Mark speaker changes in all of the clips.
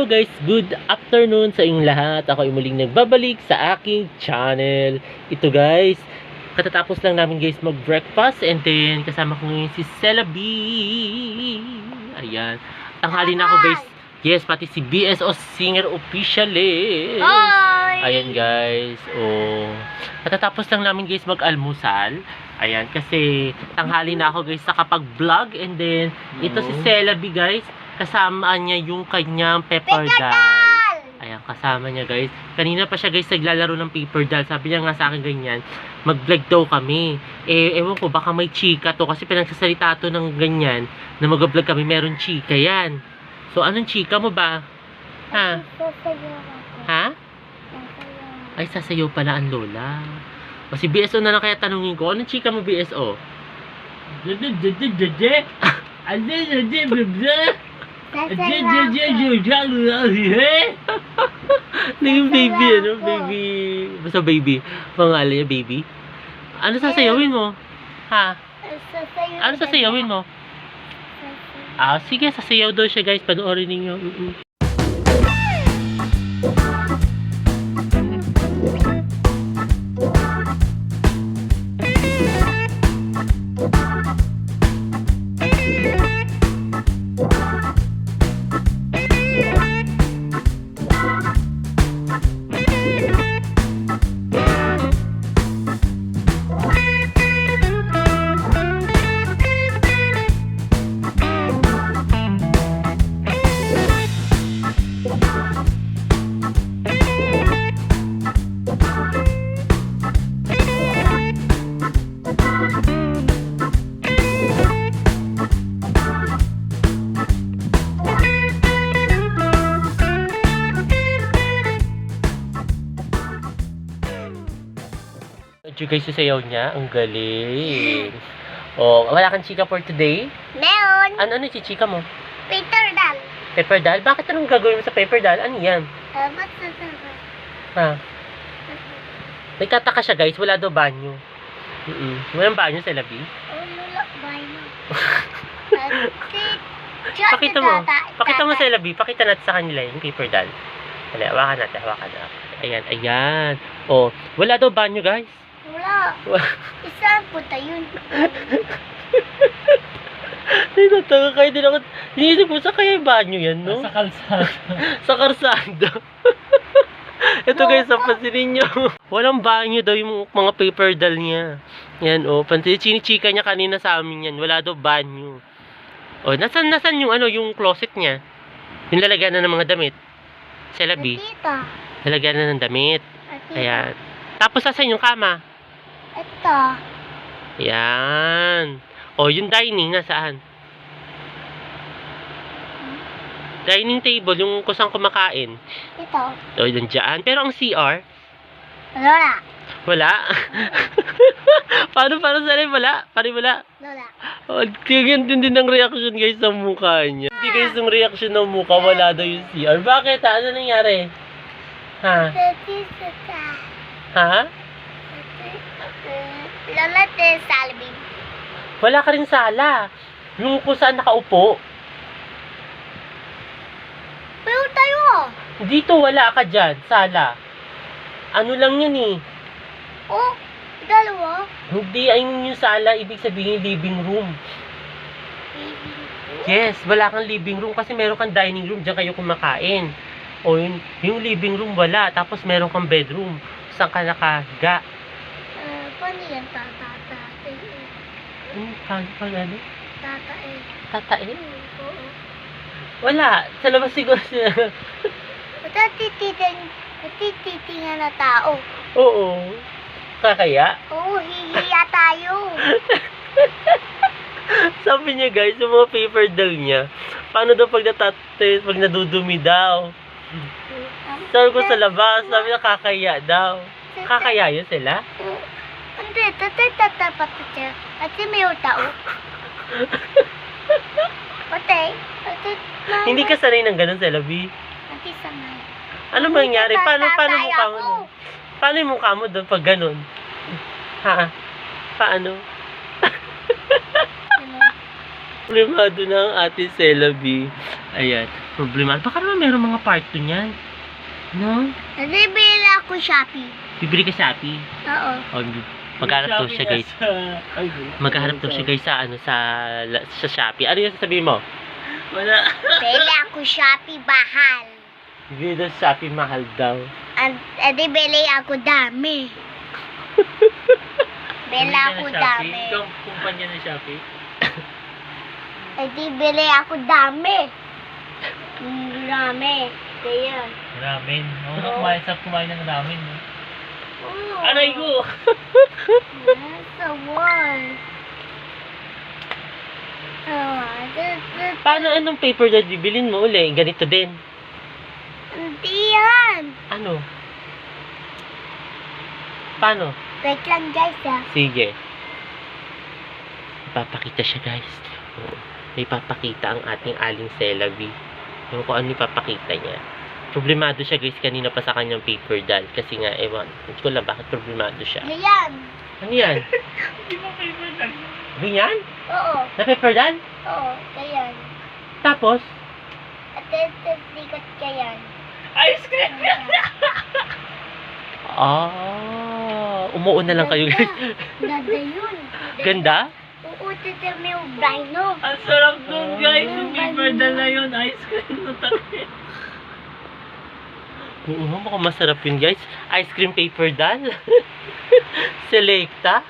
Speaker 1: Hello guys, good afternoon sa inyong lahat. Ako ay muling nagbabalik sa aking channel. Ito guys, katatapos lang namin guys mag-breakfast and then kasama ko ngayon si Cella B. Ayan, tanghali na ako guys. Yes, pati si BSO Singer Officially.
Speaker 2: Hi!
Speaker 1: Ayan guys, oh. Katatapos lang namin guys mag-almusal. Ayan, kasi tanghali na ako guys nakapag-vlog and then ito si Cella B guys. Kasama niya yung kanyang paper doll. Ayan, kasama niya guys. Kanina pa siya guys naglalaro ng paper doll. Sabi niya nga sa akin ganyan, mag-vlog daw kami. Ewan ko, baka may chika to. Kasi pinagsasalita to ng ganyan, na mag-vlog kami, meron chika yan. So, anong chika mo ba? Ha? Ha? Ay, sasayaw pala ang lola. O si BSO na lang kaya tanungin ko, anong chika mo BSO? Naging baby, ano? Baby. Basta baby. Pangalan niya, baby. Ano sasayawin mo? Ha? Ano sasayawin mo? Ah, sige, sasayaw daw siya, guys. Panoorin ninyo. Guys, sasayaw niya. Ang galing. Oh, wala kang chika for today?
Speaker 2: Meron.
Speaker 1: Ano chichika mo?
Speaker 2: Peter doll.
Speaker 1: Paper doll? Bakit anong gagawin mo sa paper doll? Ano yan? Ha? Nagtataka siya guys, wala daw banyo. Walang banyo sa labi.
Speaker 2: Wala banyo.
Speaker 1: Pakita mo. Pakita mo sa labi. Pakita natin sa kanila yung paper doll. Hala, hawakan natin. Hawakan natin. Ayan, ayan. Oh, wala daw banyo guys.
Speaker 2: Wala. Isang puta yun.
Speaker 1: Nagtataka kayo din ako. Hinisip ko sa kaya yung banyo yan, no?
Speaker 3: Sa kalsada.
Speaker 1: Sa karsada. Ito guys, pansinin nyo. Walang banyo daw yung mga paper doll niya. Yan, oh. Pansinin, chinichika niya kanina sa amin yan. Wala daw banyo. Oh, nasan yung ano, yung closet niya? Yung lalagyan na ng mga damit. Cella B.
Speaker 2: Tita.
Speaker 1: Lalagyan na ng damit. Ayan. Tapos nasan yung kama?
Speaker 2: Ito.
Speaker 1: Ayan. Oh, yung dining, nasaan? Dining table, yung kusang kumakain.
Speaker 2: Ito.
Speaker 1: Oh, nandiyan. Pero ang CR?
Speaker 2: Lola.
Speaker 1: Wala. Paano sa rin? Wala? Paano wala?
Speaker 2: Lola.
Speaker 1: Oh, ganyan din ang reaction guys sa mukha niya. Hindi guys yung reaction ng mukha, wala daw yung CR. Bakit ha? Ano nangyari? Ha? Ha?
Speaker 2: Lola de Salvin.
Speaker 1: Wala ka rin sala. Yung kung saan nakaupo.
Speaker 2: Pero tayo.
Speaker 1: Dito wala ka dyan, sala. Ano lang yan eh.
Speaker 2: Oh, dalawa.
Speaker 1: Hindi, ayun yung sala, ibig sabihin living room. Yes, wala kang living room kasi meron kang dining room, dyan kayo kumakain. O yung living room wala, tapos meron kang bedroom. Saan ka nakaga?
Speaker 2: Paano yan, tata?
Speaker 1: Ano? Tatae?
Speaker 2: Oo.
Speaker 1: Wala, sa labas siguro siya.
Speaker 2: Natititingan na tao.
Speaker 1: Oo. Kakaya?
Speaker 2: Oo, hihiya tayo.
Speaker 1: Sabi niya guys, yung mga paper doll niya, paano daw pag pag nadudumi daw? Sabi ko sa labas, sabi niya kakaya daw. Kakaya yun sila?
Speaker 2: Hindi, tatapat siya. At may tao. Patay.
Speaker 1: Hindi ka sanay ng ganun sa labi.
Speaker 2: Ati sanay.
Speaker 1: Ano mangyari? Paano mukha mo? Paano yung mukha mo doon pag ganun? Ha? Paano? Problemado na ang ate Cella B. Ayan. Problema. Baka naman meron mga part 2 niyan. No?
Speaker 2: Bibili ako Shopee.
Speaker 1: Bibili ka Shopee.
Speaker 2: Oo.
Speaker 1: O, maghanap daw siya guys. Maghanap daw siya guys sa ano sa Shopee. Ano yung sasabihin mo?
Speaker 3: Wala.
Speaker 2: Bili ako Shopee bahal.
Speaker 1: Bibili daw sa Shopee, mahal daw.
Speaker 2: Bili ako dami. Bili ako dami.
Speaker 3: Itong kumpanya ng Shopee.
Speaker 2: Bili ako dami. Dami. Kaya.
Speaker 3: Ramen. Oo,
Speaker 2: Oo.
Speaker 3: kumain ng ramen. No?
Speaker 2: Oh.
Speaker 3: Aray ko!
Speaker 2: That's the one.
Speaker 1: Paano anong paper na bibilin mo uli? Ganito din.
Speaker 2: Hindi yan.
Speaker 1: Ano? Paano?
Speaker 2: Wait lang guys ah.
Speaker 1: Sige. Ipapakita siya guys. Oo. May papakita ang ating aling Celavi. Yung kung ano ipapakita niya. Problemado siya guys kanina pa sa kanyang paper doll. Kasi nga, ewan. Hindi ko lang bakit problemado siya.
Speaker 2: Yan.
Speaker 1: Ano yan?
Speaker 3: Di ba favorite lang?
Speaker 1: Ganyan?
Speaker 2: Oo.
Speaker 1: Na paper doll?
Speaker 2: Oo. Kayan.
Speaker 1: Tapos?
Speaker 2: At sikat kayan.
Speaker 3: Ice cream!
Speaker 1: Umuuna lang kayo guys.
Speaker 2: Ganda yun.
Speaker 1: Ganda?
Speaker 2: Oo, tita may rhino.
Speaker 3: Ang sarap nun guys. Yung paper na yun. Ice cream na takit.
Speaker 1: Oo, mukhang masarap yun guys. Ice cream paper doll? Selecta?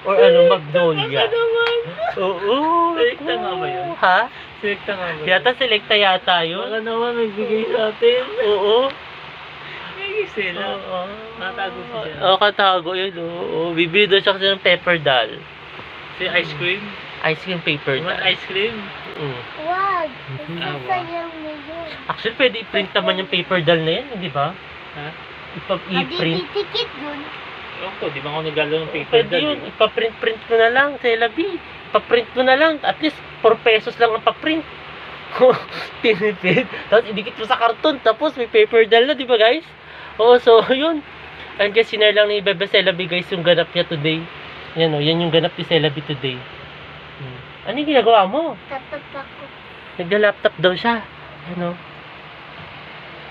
Speaker 1: Or ano, Magnolia?
Speaker 3: Baka naman.
Speaker 1: Oo.
Speaker 3: Selecta nga ba yun?
Speaker 1: Ha?
Speaker 3: Selecta nga ba?
Speaker 1: Yata Selecta yata
Speaker 3: Baka
Speaker 1: yun.
Speaker 3: naman may bigay sa atin.
Speaker 1: Oo.
Speaker 3: May sila.
Speaker 1: Oo.
Speaker 3: Nakatago siya.
Speaker 1: Oo, katago yun. Oo. Bibili doon siya kasi ng paper doll.
Speaker 3: Si ice cream.
Speaker 1: Ice cream paper
Speaker 3: Naman
Speaker 1: doll.
Speaker 3: ice cream.
Speaker 1: Mm.
Speaker 2: Wag.
Speaker 3: Ah,
Speaker 2: Sasayang mo yun.
Speaker 1: Actually, pwede i-print naman yung paper doll na yan, di ba?
Speaker 3: Ha?
Speaker 1: I-print.
Speaker 2: Madiditikit dun.
Speaker 3: Ewan ko, di ba ako nagalo ng paper
Speaker 1: Pwede
Speaker 3: doll?
Speaker 1: yun. Ipaprint-print mo na lang, Celavi. Ipaprint mo na lang. At least, 4 pesos lang ang paprint. Tinipid. Tapos, idikit mo sa karton. Tapos, may paper doll na, di ba guys? Oo, so, yun. And kasi sinare lang ni Bebe Celavi guys yung ganap niya today. Yan o, yan yung ganap ni Celavi today. Ano yung ginagawa mo?
Speaker 2: Tatapak ko.
Speaker 1: Nagla-laptop daw siya. Ano?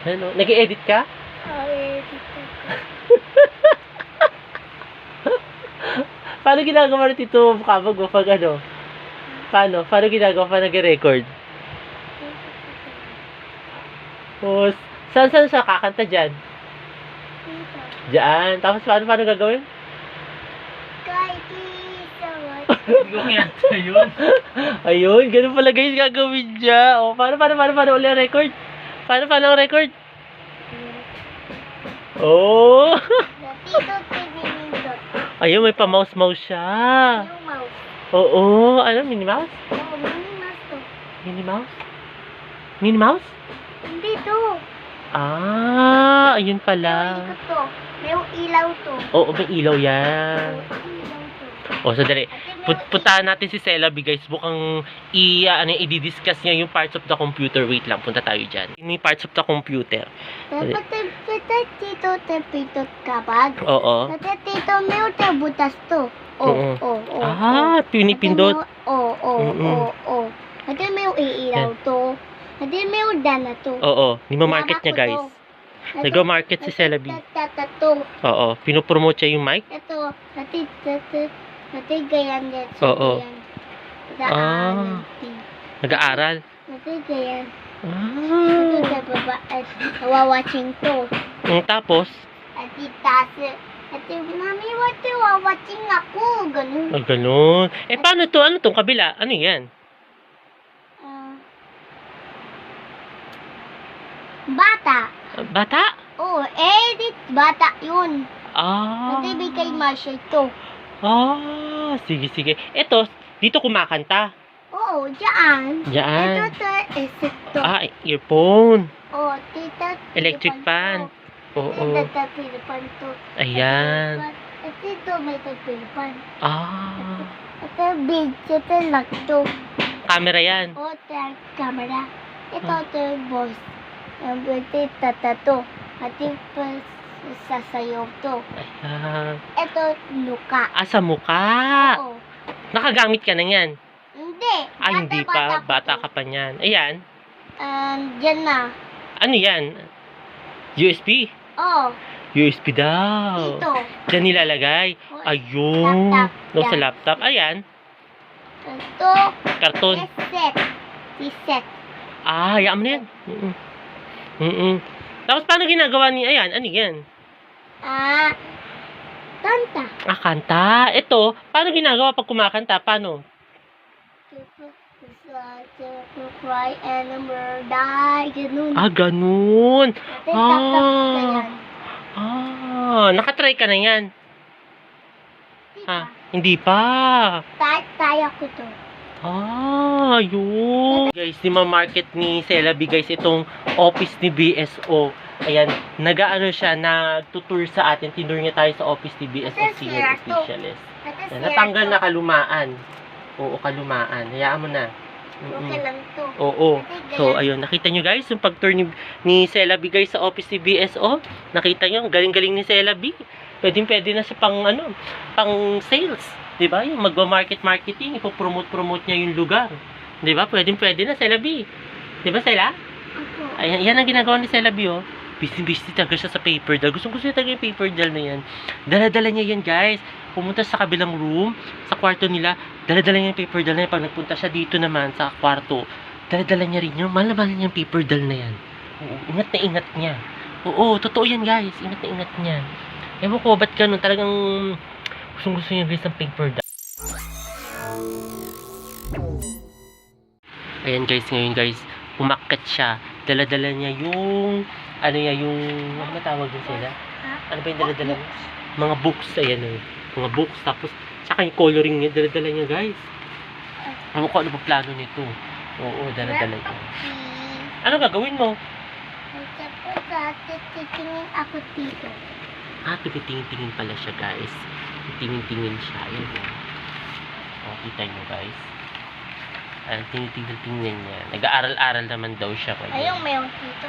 Speaker 1: Ano? Nag-edit ka?
Speaker 2: Dito.
Speaker 1: Paano ginagawa ni Tito Kabag mo pag ano? Paano? Paano ginagawa pa nag-record? O, saan siya kakanta dyan? Diyan. Tapos paano gagawin?
Speaker 2: Kay Kisawat.
Speaker 3: Hindi ko kinanta yun.
Speaker 1: Ayun, ganun pala guys gagawin niya. O, paano uli ang record? Paano ang record? Oh!
Speaker 2: Tito Tinindot.
Speaker 1: Ayun, may pa-mouse-mouse siya.
Speaker 2: Yung mouse.
Speaker 1: Oo, ano, Minnie Mouse?
Speaker 2: Oo, mini mouse to.
Speaker 1: Minnie Mouse? Minnie Mouse?
Speaker 2: Hindi to.
Speaker 1: Ayun
Speaker 2: May
Speaker 1: pala.
Speaker 2: ikot to. May ilaw to.
Speaker 1: Oo, may ilaw yan.
Speaker 2: May ilaw to.
Speaker 1: O, sandali.
Speaker 2: Ate, may
Speaker 1: Puntahan natin si Celavi guys. Mukhang i-discuss niya yung parts of the computer. Wait lang, punta tayo dyan. Yung parts of the computer.
Speaker 2: Dapat tito tepito kabag.
Speaker 1: Oo.
Speaker 2: Dapat tito may uta butas to.
Speaker 1: Oo.
Speaker 2: Oh.
Speaker 1: Pinipindot. Mm-mm.
Speaker 2: Ate may iilaw to. Ate may uda na to.
Speaker 1: Oo, market niya guys. Nag-market si Celavi.
Speaker 2: Tato.
Speaker 1: Oo, pinopromote siya yung mic.
Speaker 2: Ito. Ate gayan din.
Speaker 1: Oo.
Speaker 2: Daan.
Speaker 1: Nag-aaral.
Speaker 2: Ate gayan. Ito
Speaker 1: Ah.
Speaker 2: sa baba. Wawatching to.
Speaker 1: Tapos,
Speaker 2: Ate tase. Ate, mami, wawatching ako. Ganun.
Speaker 1: ganun. Paano to? Ano tong kabila? Ano yan?
Speaker 2: Bata.
Speaker 1: Bata?
Speaker 2: Oo, edit. Bata yun.
Speaker 1: Ah.
Speaker 2: Ate, kay Marshall to.
Speaker 1: Sige. Eto, dito kumakanta.
Speaker 2: Oo, dyan.
Speaker 1: Diyan.
Speaker 2: Ito, ito.
Speaker 1: Earphone.
Speaker 2: Oo, tita.
Speaker 1: Electric fan. Oo.
Speaker 2: Tita, pilipan to.
Speaker 1: Ayan.
Speaker 2: At ito, may tagpilipan. Ito, big. Ito, lock to.
Speaker 1: Camera yan.
Speaker 2: O, camera. Ito, boss. Ito, tata to. At ito, sasayog to.
Speaker 1: Ayan.
Speaker 2: Ito, luka.
Speaker 1: Sa mukha.
Speaker 2: Oo.
Speaker 1: Nakagamit ka na yan.
Speaker 2: Hindi.
Speaker 1: Hindi pa. Bata ka pa niyan. Ayan.
Speaker 2: Dyan na.
Speaker 1: Ano yan? USB?
Speaker 2: Oh,
Speaker 1: USB daw.
Speaker 2: dito.
Speaker 1: Diyan nilalagay. Ayun.
Speaker 2: Laptop.
Speaker 1: No, sa
Speaker 2: Yan.
Speaker 1: laptop. Ayan.
Speaker 2: Ito.
Speaker 1: Karton.
Speaker 2: Set. Reset.
Speaker 1: Ah, hayaan mo na yan. Tapos paano ginagawa ni... Ayan, ano yan?
Speaker 2: Kanta.
Speaker 1: Ah, kanta. Ito, paano ginagawa pag kumakanta? Paano?
Speaker 2: Cry animal die. Ganun.
Speaker 1: Ah, ganun.
Speaker 2: Ate, tatap na yan.
Speaker 1: Nakatry ka na yan. Ah, hindi pa.
Speaker 2: Taya ko to.
Speaker 1: Ah, yun. Guys, ni market ni Celabi, guys, itong office ni BSO. Ayan, nag-ano siya, nagtutour sa atin. Tinur niya tayo sa office ni BSO
Speaker 2: Ate,
Speaker 1: Senior
Speaker 2: sira to.
Speaker 1: Officialist.
Speaker 2: Ate,
Speaker 1: Ayan,
Speaker 2: sira
Speaker 1: natanggal
Speaker 2: to.
Speaker 1: na kalumaan. Oo, kalumaan. Hayaan mo na.
Speaker 2: Okay lang to.
Speaker 1: Oo.
Speaker 2: Ate,
Speaker 1: So,
Speaker 2: ganyan.
Speaker 1: ayun, nakita nyo guys, yung pag-tour ni Celabi guys sa office ni BSO. Nakita nyo, ang galing-galing ni Celabi. Pwede na siya pang, pang sales. Diba? Yung magwa-marketing, ipopromote niya yung lugar. Diba? Pwede na, Celabi. Diba, Cela?
Speaker 2: Opo.
Speaker 1: Ayan, yan ang ginagawa ni Celabi, oh. Busy talaga siya sa paper doll. Gusto niya talaga yung paper doll na yan. Dala-dala niya yan, guys. Pumunta sa kabilang room, sa kwarto nila, dala-dala niya yung paper doll na yan. Pag nagpunta siya dito naman, sa kwarto, dala-dala niya rin yun. Mahal na mahal niya yung paper doll na yan. Oo, ingat na ingat niya. Oo, totoo yan, guys. Ingat na ingat niya. Ewan ko, ba't ganun? Talagang gusto niya, guys, ng paper doll. Ayan, guys, ngayon, guys, umakyat siya. Dala-dala niya yung ano tawag yun sila? Ano ba yung dala-dala niya? Mga books, ayan o. Mga books, tapos, tsaka yung coloring niya, dala-dala niya, guys. Ano ko, ano ba plano nito? Oo, dala-dala niya. Ano gagawin mo?
Speaker 2: Titingin ako dito.
Speaker 1: Ah, tumitingin-tingin pala siya, guys. Tingin-tingin siya, ayan o. O, kita niyo, guys. Ayan, tinitingnan niya. Nag-aaral-aral naman daw siya ngayon.
Speaker 2: Ayong mayroon dito.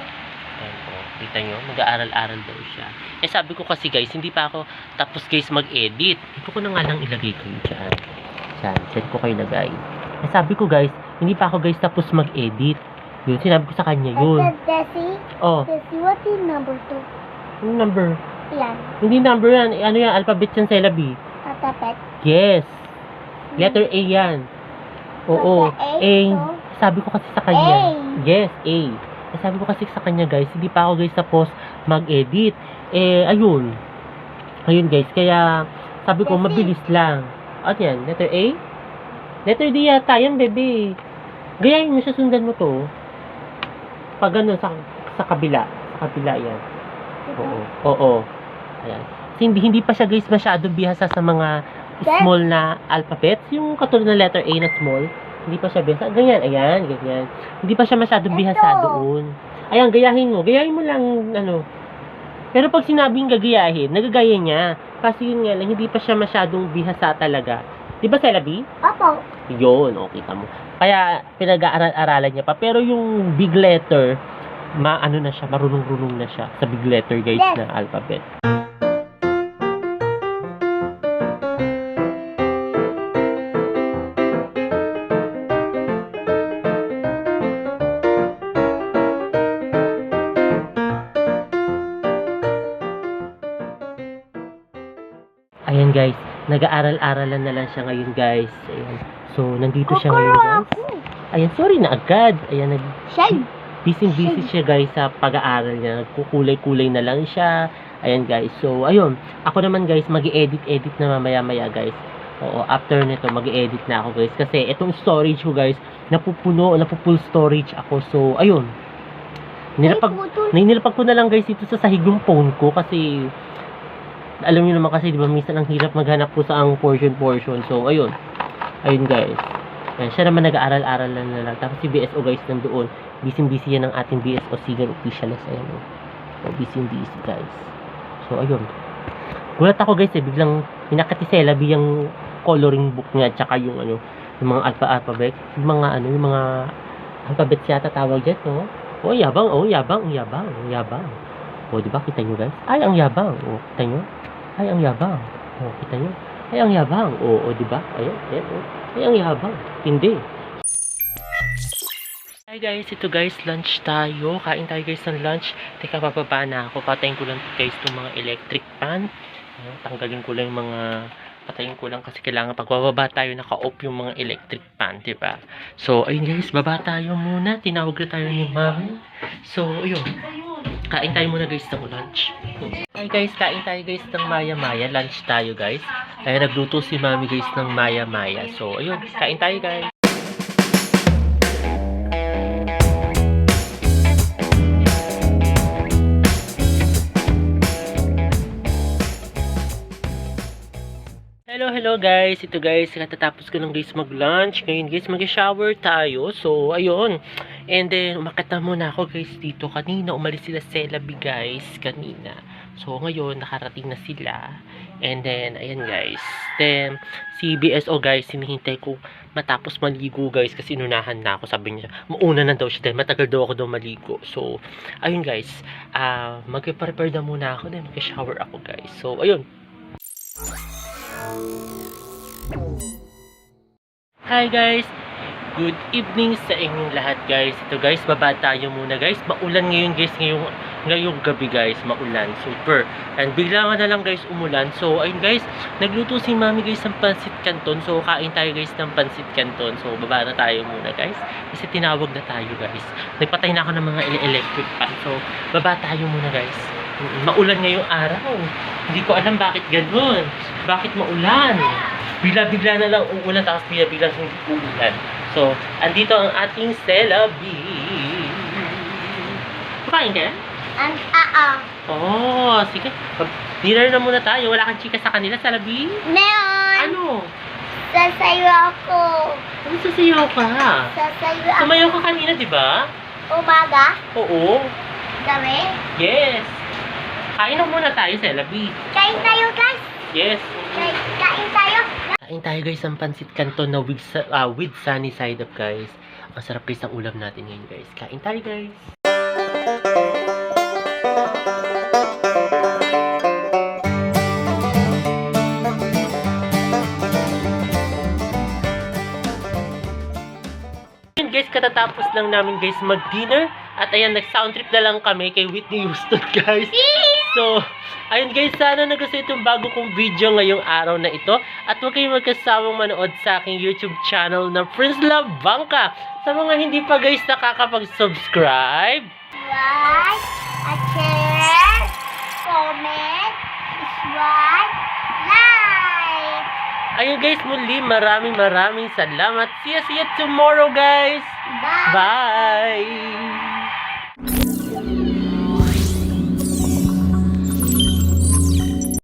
Speaker 1: Ayan po, kita nyo, mag-aaral-aral daw siya. Eh sabi ko kasi guys, hindi pa ako tapos guys mag-edit. Ito ko na nga lang ilagay kayo dyan. Dyan ko kayo lagay. Eh sabi ko guys, hindi pa ako guys tapos mag-edit. Yun, sinabi ko sa kanya yun.
Speaker 2: Desi,
Speaker 1: Oh,
Speaker 2: what is number 2?
Speaker 1: yung number.
Speaker 2: Yan.
Speaker 1: Hindi number yan, ano yan, alphabet yan Celabi.
Speaker 2: Tatapet.
Speaker 1: Yes. Letter A yan. Oo.
Speaker 2: Letter A,
Speaker 1: A.
Speaker 2: so?
Speaker 1: Sabi ko kasi sa kanya.
Speaker 2: A.
Speaker 1: Yes, A. Eh, sabi ko kasi sa kanya guys, hindi pa ako guys tapos mag-edit. Eh, ayun. Ayun guys, kaya sabi ko
Speaker 2: Kasi-
Speaker 1: mabilis lang. At yan, letter A? Letter D yata yan, baby. Gayahin mo siya, sundan mo to. Pag ano, sa kabila. Sa kabila yan. Oo. Ayan. Kasi hindi pa siya guys masyado bihasa sa mga small na alphabets. Yung katulad ng letter A na small. Hindi pa siya bihasa. Ganyan. Hindi pa siya masyado bihasa doon. Ayan, gayahin mo. Gayahin mo lang, ano. Pero pag sinabing gagayahin, nagagaya niya. Kasi yun nga lang, hindi pa siya masyadong bihasa talaga. Di ba, Celabi?
Speaker 2: Opo.
Speaker 1: Yun, o, kita mo. Kaya, pinag-aaral-aralan niya pa. Pero yung big letter, ano na siya, marunong-runong na siya sa big letter, guys,
Speaker 2: Yes.
Speaker 1: na alphabet. Ayan guys, nag-aaral-aralan na lang siya ngayon guys. Ayan. So, nandito siya ngayon guys. Ayan, sorry na agad. Ayan,
Speaker 2: Shag.
Speaker 1: busy siya guys sa pag-aaral niya. Nagkukulay-kulay na lang siya. Ayan guys. So, ayun. Ako naman guys, mag-i-edit na mamaya-maya guys. Oo, after nito, mag-i-edit na ako guys. Kasi itong storage ko guys, napupull storage ako. So, ayun. Nilapag ko na lang guys ito sa sahig ng phone ko kasi alam niyo naman kasi, di ba, minsan ang hirap maghanap po sa ang portion. So, ayun. Ayun, guys. Ayan, siya naman nag-aaral-aral na lang. Tapos si BSO, guys, nandoon. Busy yan ng ating BSO Senior Officialist. Ayan, oh. So, busy, guys. So, ayun. Gulat ako, guys, biglang hinakati Celabi yung coloring book niya, tsaka yung, yung mga alphabet. Yung mga alphabet yata tawag dyan, no? Oh, yabang. O, di ba? Kita nyo, guys? Ay, ang yabang. O, kita nyo? Ay, ang yabang. O, kita nyo? Ay, ang yabang. O, di ba? Ayan. Ay, ang yabang. Hindi. Hi guys, ito guys, lunch tayo. Kain tayo guys ng lunch. Teka, bababa na ako. Patayin ko lang guys itong mga electric fan. Tanggalin ko lang yung mga... Patayin ko lang kasi kailangan pag bababa tayo, naka-off yung mga electric fan, diba? So, ayun guys, baba tayo muna. Tinawag na tayo ni Mami. So, ayun. Kain tayo muna guys ng lunch. Hi guys, kain tayo guys ng maya-maya. Lunch tayo guys. Kaya nagluto si Mami guys ng maya-maya. So, ayun, kain tayo guys. Hello guys. Ito guys, katatapos ko lang guys mag-lunch. Ngayon guys, mag-shower tayo. So, ayun. And then, umakit na muna ako guys dito. Kanina, umalis sila Celabi guys. Kanina. So, ngayon, nakarating na sila. And then, ayan guys. Then, si BSO guys, hinihintay ko matapos maligo guys. Kasi inunahan na ako. Sabi niya, mauna na daw siya. Dahil matagal daw ako daw maligo. So, ayun guys. Mag-prepare na muna ako. Then, mag-shower ako guys. So, ayun. Hi guys! Good evening sa inyong lahat guys. Ito guys, baba tayo muna guys. Maulan ngayon guys, ngayong gabi guys. Maulan, super. And bigla nga na lang guys umulan. So ayun guys, nagluto si Mami guys ng pansit canton. So kain tayo guys ng pansit canton. So baba na tayo muna guys. Kasi tinawag na tayo guys. Nagpatay na ako ng mga electric fan. So baba tayo muna guys. Maulan ngayong araw. Hindi ko alam bakit ganun. Bakit maulan? Bigla-bigla na lang uulan, tapos bigla-bigla hindi uulan. So, andito ang ating Celabi. Kumain ka? Oh, sige. Dinner na muna tayo. Wala kang chika sa kanila, Celabi?
Speaker 2: Meron!
Speaker 1: Ano?
Speaker 2: Sasayo ako.
Speaker 1: Ano sasayaw ka?
Speaker 2: Sasayo ako.
Speaker 1: Sumayaw ka kanina, di ba?
Speaker 2: Umaga?
Speaker 1: Oo.
Speaker 2: Gabi?
Speaker 1: Yes. Kain na muna tayo, Celabi.
Speaker 2: Kain tayo guys.
Speaker 1: Yes.
Speaker 2: Kain tayo.
Speaker 1: Kain tayo guys ng pansit canton na with sunny side up guys. Ang sarap guys ang ulam natin ngayon guys. Kain tayo guys. Yun guys, katatapos lang namin guys mag-dinner. At ayan, nag-sound trip na lang kami kay Whitney Houston guys. So, ayun guys, sana nagustuhan itong bago kong video ngayong araw na ito. At huwag kayong magkasawang manood sa aking YouTube channel na Prince Love Bangka. Sa mga hindi pa guys nakakapag-subscribe,
Speaker 2: Like, share, comment, subscribe, like.
Speaker 1: ayun guys, muli maraming salamat. See you tomorrow guys.
Speaker 2: Bye.
Speaker 1: Bye.